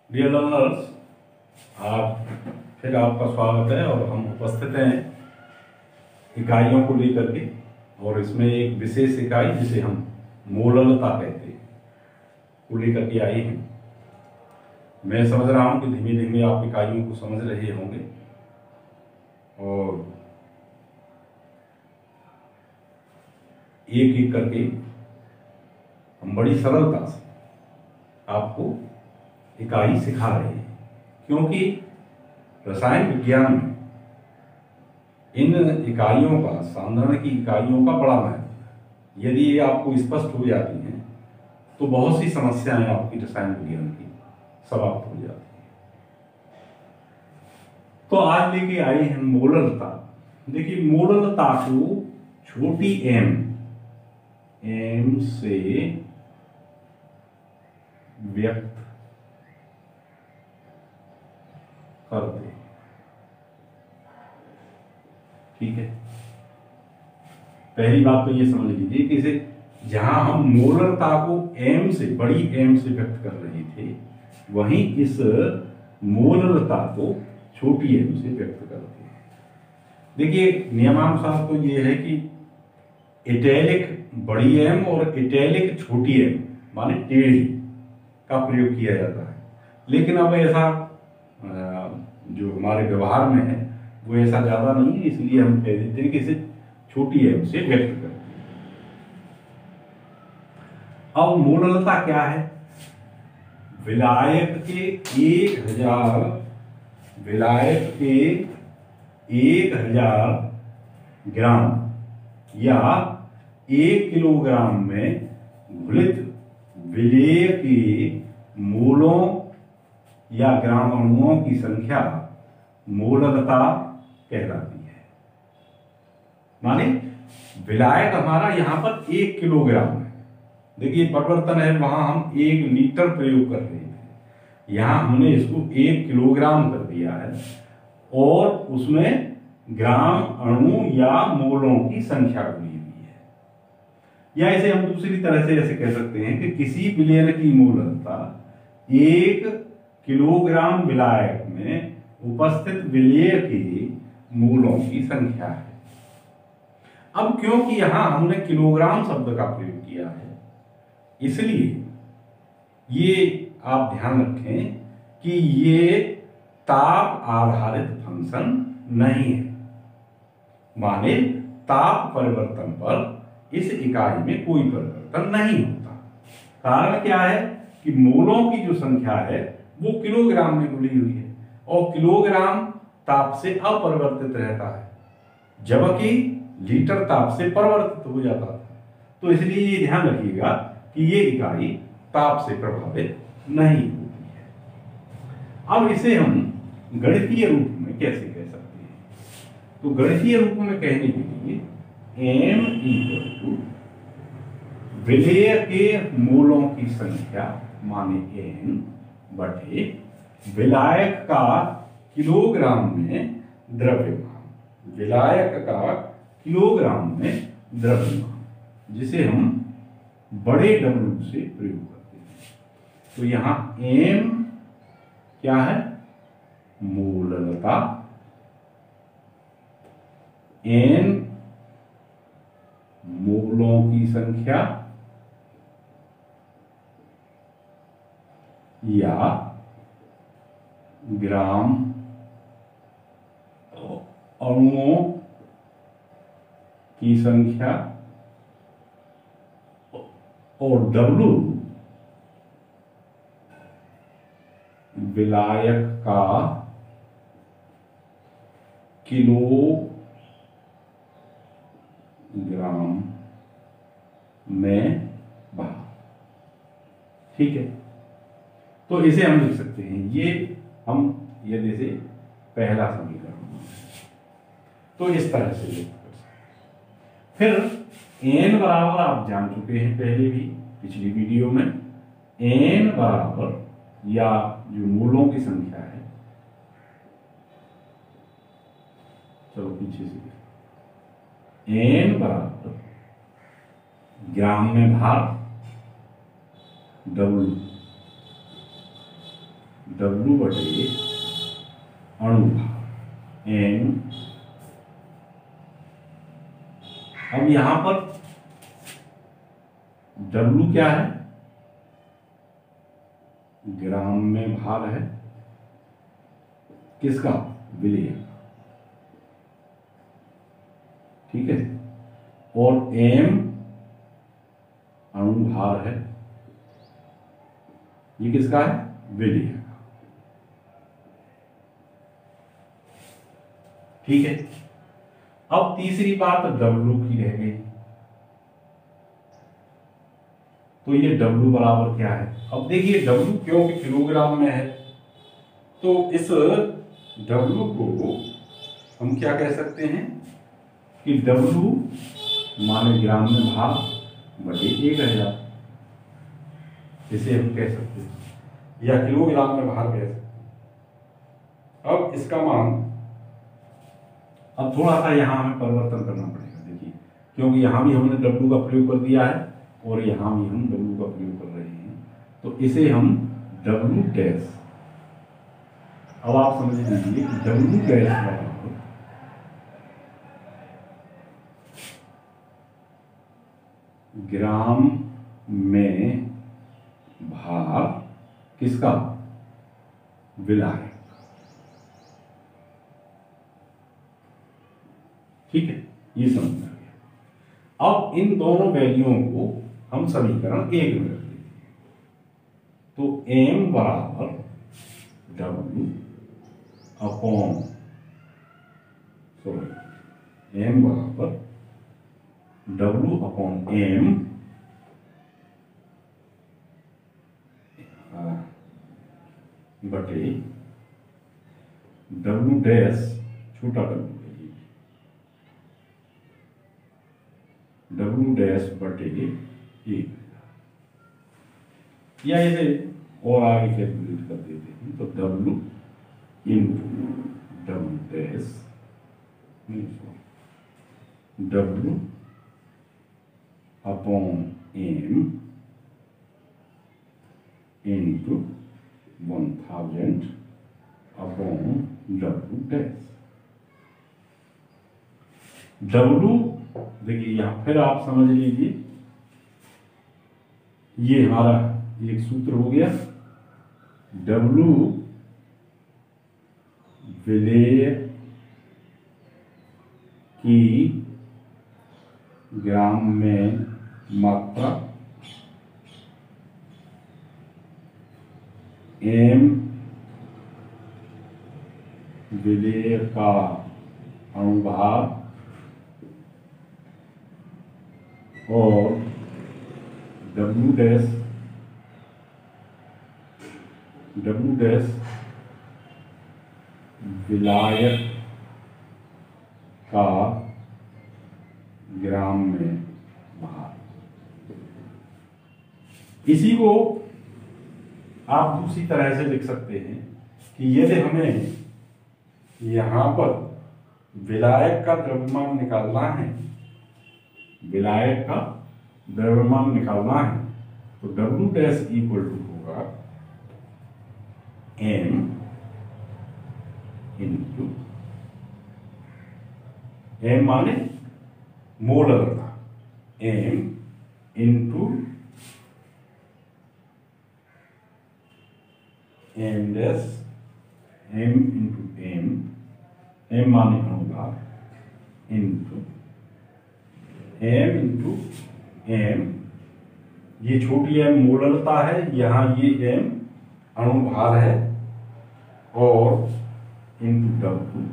Dear learners, आज फिर आपका स्वागत है और हम उपस्थित हैं इकाइयों को लेकर के। और इसमें एक विशेष इकाई जिसे हम मोललता कहते हैं को लेकर के आए हैं। मैं समझ रहा हूं कि धीमे धीमे आप इकाइयों को समझ रहे होंगे और एक एक करके हम बड़ी सरलता से आपको इकाई सिखा रहे हैं, क्योंकि रसायन विज्ञान में इन इकाइयों का, सांद्रण की इकाइयों का बड़ा महत्व है। यदि ये आपको स्पष्ट हो जाती हैं तो बहुत सी समस्याएं आपकी रसायन विज्ञान की समाप्त हो जाती हैं। तो आज लेके आए हैं मोललता। देखिए, मोललता को छोटी एम से व्यक्त करते हैं। ठीक है, पहली बात तो ये समझ लीजिए कि इसे जहां हम मोलरता को एम से, बड़ी एम से व्यक्त कर रहे थे, वहीं इस मोलरता को छोटी एम से व्यक्त करते हैं। देखिए, नियमानुसार तो ये है कि इटैलिक बड़ी एम और इटैलिक छोटी एम माने टेढ़ी का प्रयोग किया जाता है, लेकिन अब ऐसा जो हमारे व्यवहार में है वो ऐसा ज्यादा नहीं है, इसलिए हम कह देते हैं कि इसे छोटी एम से व्यक्त करते हैं। अब मोललता क्या है? विलायक के 1000 ग्राम या 1 किलोग्राम में घुलित विलेय के मोलों या ग्राम अणुओं की संख्या मोललता कहलाती है। माने विलायक हमारा यहां पर 1 किलोग्राम है। देखिए, परिवर्तन है, वहां हम 1 लीटर प्रयोग कर रहे थे, यहां हमने इसको 1 किलोग्राम कर दिया है और उसमें ग्राम अणु या मोलों की संख्या जुड़ी हुई है। या इसे हम दूसरी तरह से ऐसे कह सकते हैं कि किसी विलयन की मोललता 1 किलोग्राम विलायक में उपस्थित विलेय के मोलों की संख्या है। अब क्योंकि यहां हमने किलोग्राम शब्द का प्रयोग किया है, इसलिए ये आप ध्यान रखें कि ये ताप आधारित फंक्शन नहीं है। माने ताप परिवर्तन पर इस इकाई में कोई परिवर्तन नहीं होता। कारण क्या है कि मोलों की जो संख्या है वो किलोग्राम में मिली हुई है और किलोग्राम ताप से अपरिवर्तित रहता है, जबकि लीटर ताप से परिवर्तित हो जाता था। तो इसलिए ये ध्यान रखिएगा कि ये इकाई ताप से प्रभावित नहीं होती है। अब इसे हम गणितीय रूप में कैसे कह सकते हैं? तो गणितीय रूप में कहने के लिए m = विलेय के मोलों की संख्या माने n बटे विलायक का किलोग्राम में द्रव्यमान, विलायक का किलोग्राम में द्रव्यमान, जिसे हम बड़े W से प्रयोग करते हैं। तो यहां m क्या है? मोललता, n मोलों की संख्या या ग्राम अणुओं की संख्या और W विलायक का किलोग्राम में भार। ठीक है, तो इसे हम लिख सकते हैं, ये हम यदि से पहला समीकरण, तो इस तरह से लिख सकते हैं। फिर n बराबर आप जान चुके हैं पहले भी पिछली वीडियो में, n बराबर या जो मोलों की संख्या है, चलो पीछे से, n बराबर ग्राम में भार W W बटे अणुभार एम। अब यहां पर W क्या है, ग्राम में भार है, किसका, विलेय का, ठीक है। और M अणुभार है, ये किसका है, विलेय का, ठीक है। अब तीसरी बात W की रह गई, तो ये W बराबर क्या है। अब देखिए W क्योंकि किलोग्राम में है, तो इस W को हम क्या कह सकते हैं कि W माने ग्राम में भार बटे 1000, इसे हम कह सकते हैं, या किलोग्राम में भार कह सकते हैं। अब इसका मान, अब थोड़ा सा यहां हमें परिवर्तन करना पड़ेगा, देखिए क्योंकि यहां भी हमने W का प्रयोग कर दिया है और यहां भी हम W का प्रयोग कर रहे हैं, तो इसे हम W डैश, अब आप समझ लीजिए कि W डैश बराबर ग्राम में भार किसका, विलायक, ठीक है, ये समझ में आ गया। अब इन दोनों वैल्यूओं को हम समीकरण 1 में रख देते हैं, तो M बराबर W अपॉन, सॉरी, M बराबर W अपॉन M बटे W डैश, छोटा W, W डैश बटे 1, या इसे और आगे कैलकुलेट कर देते हैं, तो W into W dash, W upon M into 1000 upon W dash. W देखिए यहां फिर आप समझ लीजिए, ये हमारा एक सूत्र हो गया, W विलेय की ग्राम में मात्रा, M विलेय का अणुभार और W डैश विलायक का ग्राम में भार। इसी को आप दूसरी तरह से लिख सकते हैं कि यदि हमें यहां पर विलायक का द्रव्यमान निकालना है, विलायक का द्रव्यमान निकालना है, तो W डैश इक्वल टू होगा M इंटू, M माने मोलरता, M into M dash, M into M माने अणुभार, इंटू M इंटू M, ये छोटी m मोलरता है, यहां ये M अणुभार है, और इंटू W,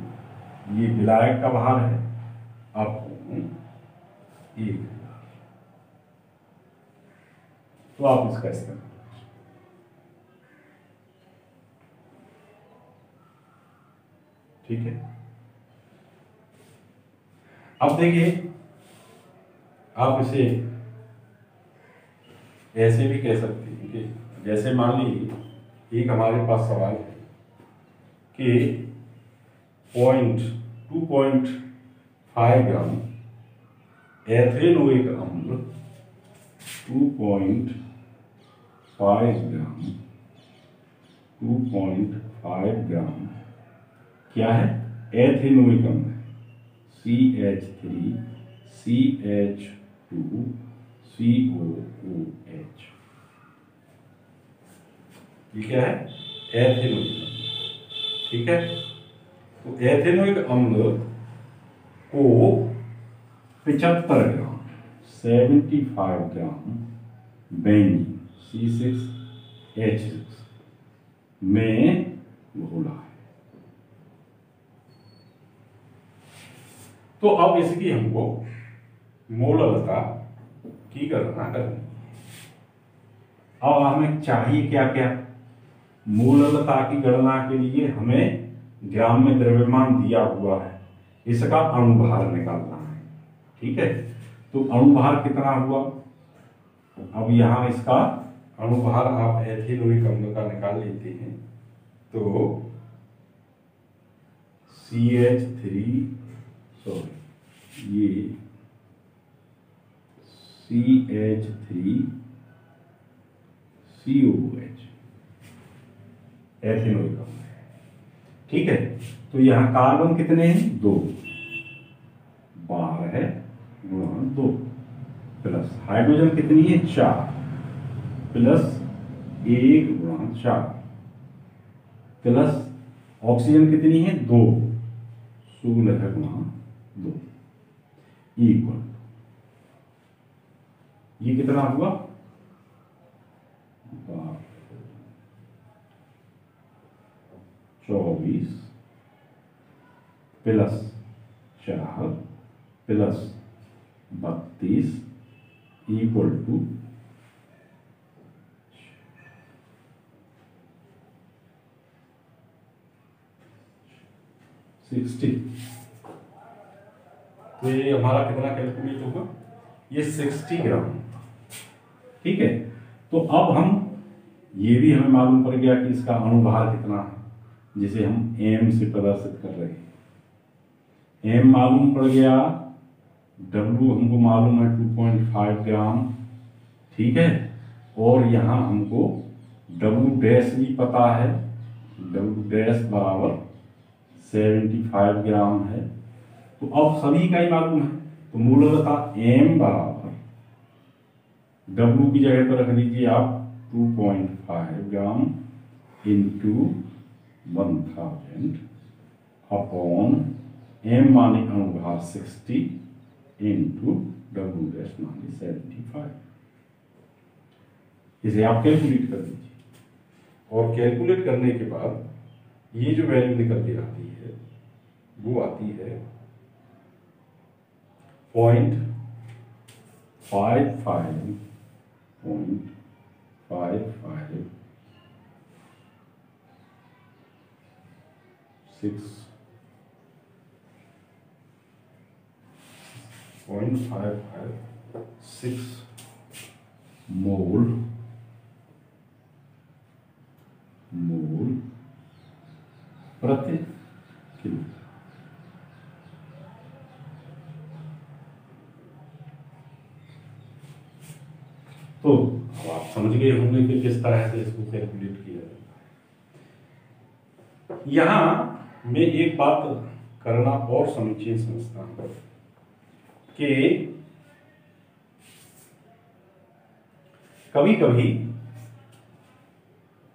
ये विलायक का भार है, अब 1, तो आप इसका इस्तेमाल, ठीक है। अब देखिए आप इसे ऐसे भी कह सकते हैं कि जैसे मान लीजिए एक हमारे पास सवाल है कि 2.5 ग्राम एथेनोइक अम्ल 2.5 ग्राम 2.5 ग्राम क्या है, एथेनोइक अम्ल है, CH3CH2COOH। ये क्या है, एथेनोइक अम्ल। ठीक है, तो एथेनोइक अम्ल को 75 ग्राम 75 ग्राम बेंजीन C6H6 में घोला है। तो अब इसकी हमको मोललता की गणना करनी है। अब हमें चाहिए क्या क्या, मोललता की गणना के लिए हमें ग्राम में द्रव्यमान दिया हुआ है, इसका अणुभार निकालना है। ठीक है, तो अणुभार कितना हुआ, अब यहां इसका अणुभार आप एथिलोइक अम्ल का निकाल लेते हैं तो ये CH3COOH एथिलोइक अम्ल है। ठीक है, तो यहां कार्बन कितने हैं, 2, 12 गुणा 2 प्लस हाइड्रोजन कितनी है, 4 प्लस 1 गुणा 4 प्लस ऑक्सीजन कितनी है, 2, 16 गुणा 2 इक्वल, ये कितना हुआ, 24 प्लस 4 प्लस 32 इक्वल टू 60। तो ये हमारा कितना कैलकुलेट होगा, ये 60 ग्राम। ठीक है, तो अब हम ये भी हमें मालूम पड़ गया कि इसका अणुभार कितना है, जिसे हम m से प्रदर्शित कर रहे हैं। m मालूम पड़ गया, w हमको मालूम है 2.5 ग्राम। ठीक है, और यहां हमको w डैश भी पता है, w डैश बराबर 75 ग्राम है। तो अब सभी का ही मालूम है, तो मूलतः m बराबर w की जगह पर रख दीजिए आप 2.5 ग्राम इंटू 1000 अपॉन m माने अणुभार 60 इंटू w डैश माने 75। इसे आप कैलकुलेट कर दीजिए, और कैलकुलेट करने के बाद ये जो वैल्यू निकल के आती है वो आती है 0.556 मोल प्रति किलो। तो अब आप समझ गए होंगे कि किस तरह से इसको कैलकुलेट किया जाए। यहां मैं एक बात करना और समीचीन समझता हूं कि कभी कभी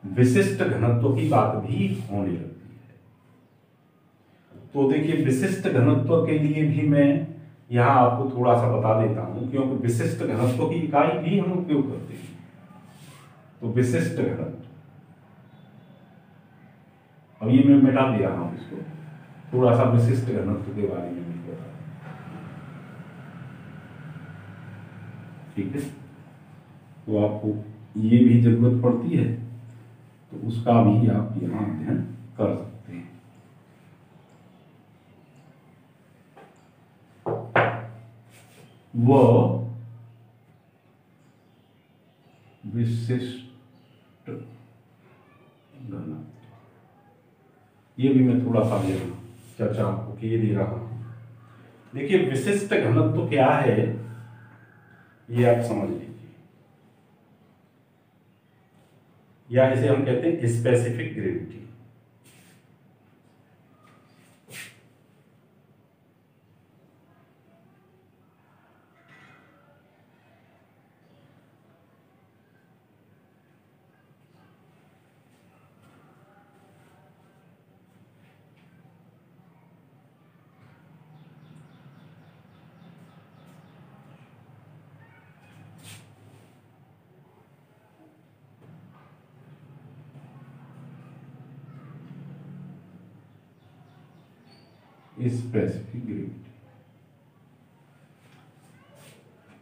विशिष्ट घनत्व की बात भी होने लगती है। तो देखिए, विशिष्ट घनत्व के लिए भी मैं यहां आपको थोड़ा सा बता देता हूं, क्योंकि विशिष्ट घनत्व की इकाई भी हम उपयोग करते हैं। तो विशिष्ट घनत्व, अब ये मैं मिटा दिया हूं इसको, थोड़ा सा विशिष्ट घनत्व के बारे में भी बता। ठीक है, तो आपको ये भी जरूरत पड़ती है, तो उसका भी आप यहां अध्ययन कर सकते हैं। वह विशिष्ट घनत्व, ये भी मैं थोड़ा सा चर्चा आपको किए दे रहा हूं। देखिए, विशिष्ट घनत्व क्या है ये आप समझ लीजिए। या इसे हम कहते हैं स्पेसिफिक ग्रेविटी। Specific gravity.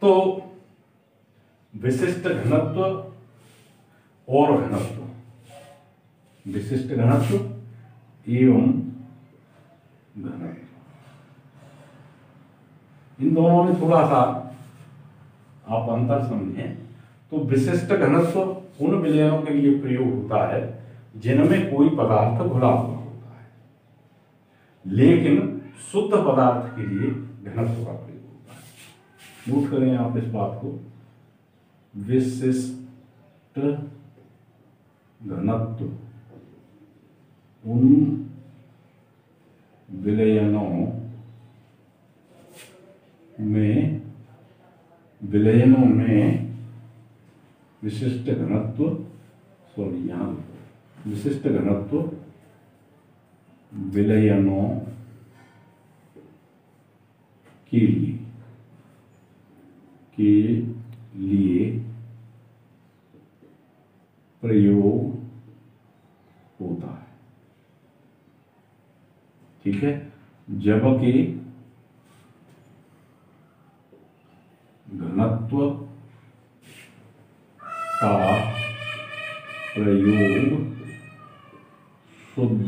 तो विशिष्ट घनत्व और घनत्व, विशिष्ट घनत्व एवं घनत्व, इन दोनों में थोड़ा सा आप अंतर समझें। तो विशिष्ट घनत्व उन विलयनों के लिए प्रयोग होता है जिनमें कोई पदार्थ घुला हुआ होता है, लेकिन शुद्ध पदार्थ के लिए घनत्व का प्रयोग होता है। नोट करें आप इस बात को, विशिष्ट घनत्व उन विलयनों में विशिष्ट घनत्व, सॉरी यहां विशिष्ट घनत्व विलयनों के लिए प्रयोग होता है। ठीक है, जबकि घनत्व का प्रयोग शुद्ध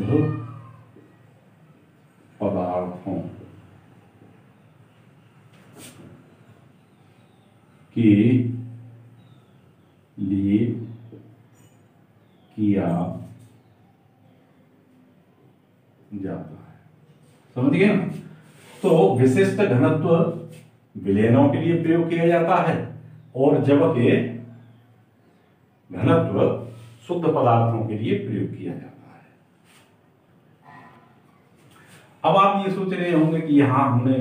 पदार्थों के लिए किया जाता है। समझ गए ना? तो विशिष्ट घनत्व विलयनों के लिए प्रयोग किया जाता है और जबकि घनत्व शुद्ध पदार्थों के लिए प्रयोग किया जाता है। अब आप ये सोच रहे होंगे कि यहां हमने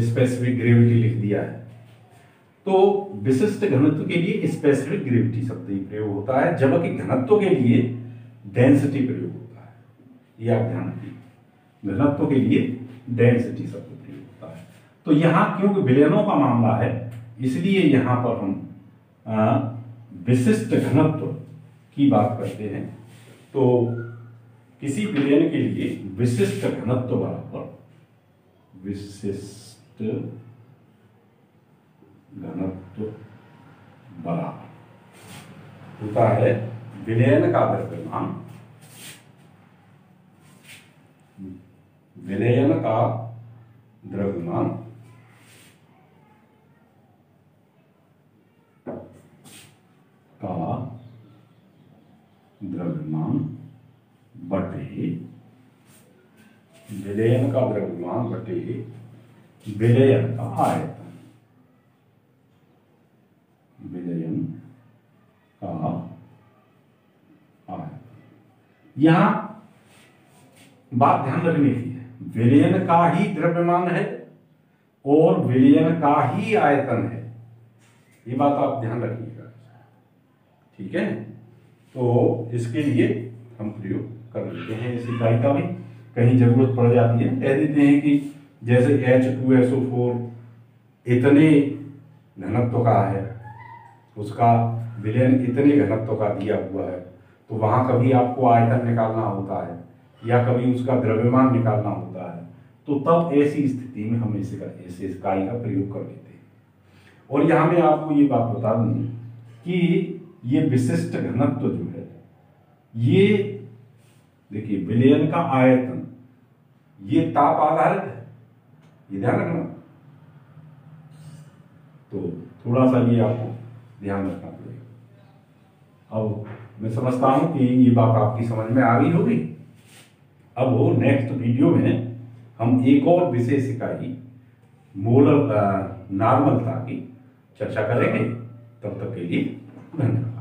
स्पेसिफिक ग्रेविटी लिख दिया है, तो विशिष्ट घनत्व के लिए स्पेसिफिक ग्रेविटी शब्द ही प्रयोग होता है, जबकि घनत्व के लिए डेंसिटी प्रयोग होता है। ये आप ध्यान रखिए, घनत्व के लिए डेंसिटी शब्द प्रयोग होता है। तो यहां क्योंकि विलयनों का मामला है, इसलिए यहां पर हम विशिष्ट घनत्व की बात करते हैं। तो किसी विलयन के लिए विशिष्ट घनत्व बराबर विशिष्ट घनत्व बराबर होता है विलयन का द्रव्यमान, विलयन का द्रव्यमान बटे विलयन का द्रव्यमान बटे विलयन का आयतन, विलयन का आयतन। यहां बात ध्यान रखने की है, विलयन का ही द्रव्यमान है और विलयन का ही आयतन है, ये बात आप ध्यान रखिएगा। ठीक है, तो इसके लिए हम प्रयोग कर लेते हैं इस इकाई का भी, कहीं जरूरत पड़ जाती है कह देते हैं कि जैसे H2SO4 इतने घनत्व का है, उसका विलयन इतने घनत्व का दिया हुआ है, तो वहां कभी आपको आयतन निकालना होता है या कभी उसका द्रव्यमान निकालना होता है, तो तब ऐसी स्थिति में हम इस इकाई का प्रयोग कर लेते हैं। और यहां मैं आपको ये बात बता दूं कि ये विशिष्ट घनत्व जो है, ये देखिए विलयन का आयतन ये ताप आधारित है, ये ध्यान रखना। तो थोड़ा सा ये आपको ध्यान रखना पड़ेगा। अब मैं समझता हूं कि ये बात आपकी समझ में आ गई होगी। अब वो नेक्स्ट वीडियो में हम एक और विशेष इकाई मोलर नॉर्मलता की चर्चा करेंगे। तब तक के लिए धन्यवाद।